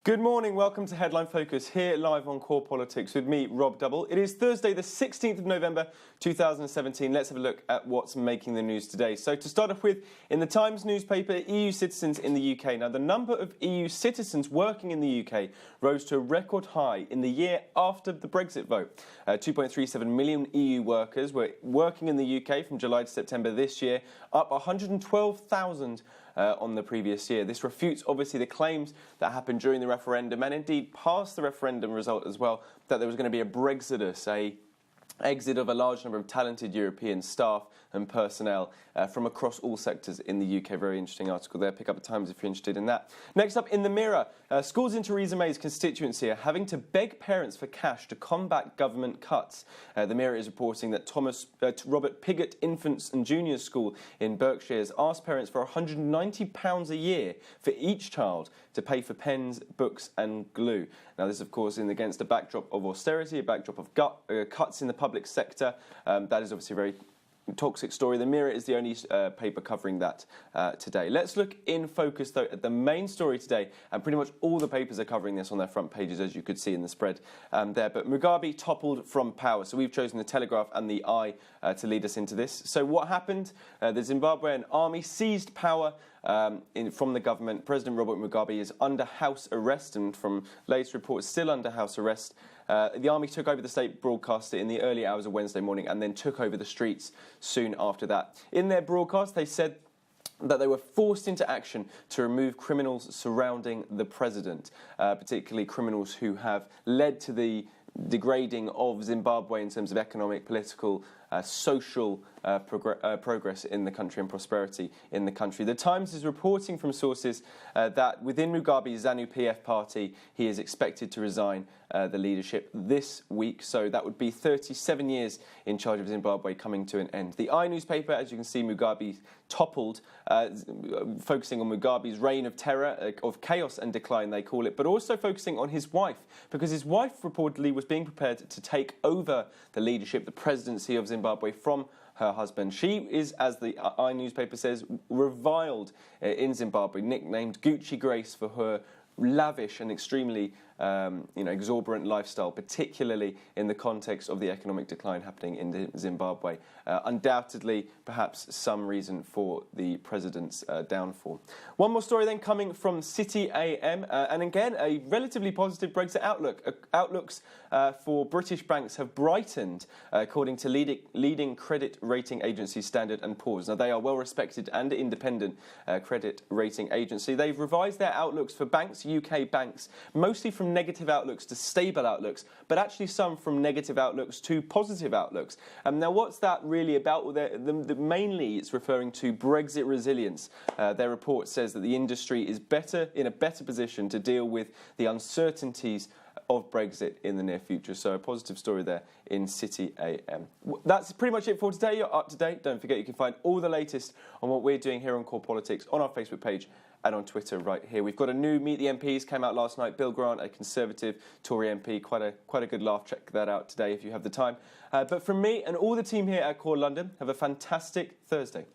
Good morning, welcome to Headline Focus here live on Core Politics with me, Rob Double. It is Thursday the 16th of November 2017. Let's have a look at what's making the news today. So to start off with, in the Times newspaper, EU citizens in the UK. Now the number of EU citizens working in the UK rose to a record high in the year after the Brexit vote. 2.37 million EU workers were working in the UK from July to September this year, up 112,000 on the previous year. This refutes obviously the claims that happened during the referendum and indeed past the referendum result as well, that there was going to be a Brexodus, a exit of a large number of talented European staff and personnel from across all sectors in the UK. Very interesting article there. Pick up at Times if you're interested in that. Next up in the Mirror, schools in Theresa May's constituency are having to beg parents for cash to combat government cuts. The Mirror is reporting that Robert Pigott Infants and Juniors School in Berkshire has asked parents for £190 a year for each child to pay for pens, books and glue. Now this of course is against a backdrop of austerity, a backdrop of cuts in the public sector. That is obviously a very toxic story. The Mirror is the only paper covering that today. Let's look in focus though at the main story today, and pretty much all the papers are covering this on their front pages, as you could see in the spread there. But Mugabe toppled from power. So we've chosen the Telegraph and the Eye to lead us into this. So what happened? The Zimbabwean army seized power from the government. President Robert Mugabe is under house arrest, and from latest reports still under house arrest. The army took over the state broadcaster in the early hours of Wednesday morning and then took over the streets soon after that. In their broadcast, they said that they were forced into action to remove criminals surrounding the president, particularly criminals who have led to the degrading of Zimbabwe in terms of economic, political, social progress in the country and prosperity in the country. The Times is reporting from sources that within Mugabe's ZANU-PF party, he is expected to resign the leadership this week. So that would be 37 years in charge of Zimbabwe coming to an end. The Eye newspaper, as you can see, Mugabe toppled, focusing on Mugabe's reign of terror, of chaos and decline, they call it, but also focusing on his wife, because his wife reportedly was being prepared to take over the leadership, the presidency of Zimbabwe from her husband. She is, as the Eye newspaper says, reviled in Zimbabwe, nicknamed Gucci Grace for her lavish and extremely exorbitant lifestyle, particularly in the context of the economic decline happening in Zimbabwe. Undoubtedly, perhaps some reason for the president's downfall. One more story then coming from City AM, and again, a relatively positive Brexit outlook. Outlooks for British banks have brightened, according to leading credit rating agency Standard & Poor's. Now, they are well-respected and independent credit rating agency. They've revised their outlooks for banks, UK banks, mostly from negative outlooks to stable outlooks, but actually some from negative outlooks to positive outlooks. Now, what's that really about? Well, mainly it's referring to Brexit resilience. Their report says that the industry is in a better position to deal with the uncertainties of Brexit in the near future. So a positive story there in City AM. That's pretty much it for today. You're up to date. Don't forget you can find all the latest on what we're doing here on Core Politics on our Facebook page and on Twitter right here. We've got a new Meet the MPs, came out last night. Bill Grant, a Conservative Tory MP, quite a good laugh. Check that out today if you have the time. But from me and all the team here at Core London, have a fantastic Thursday.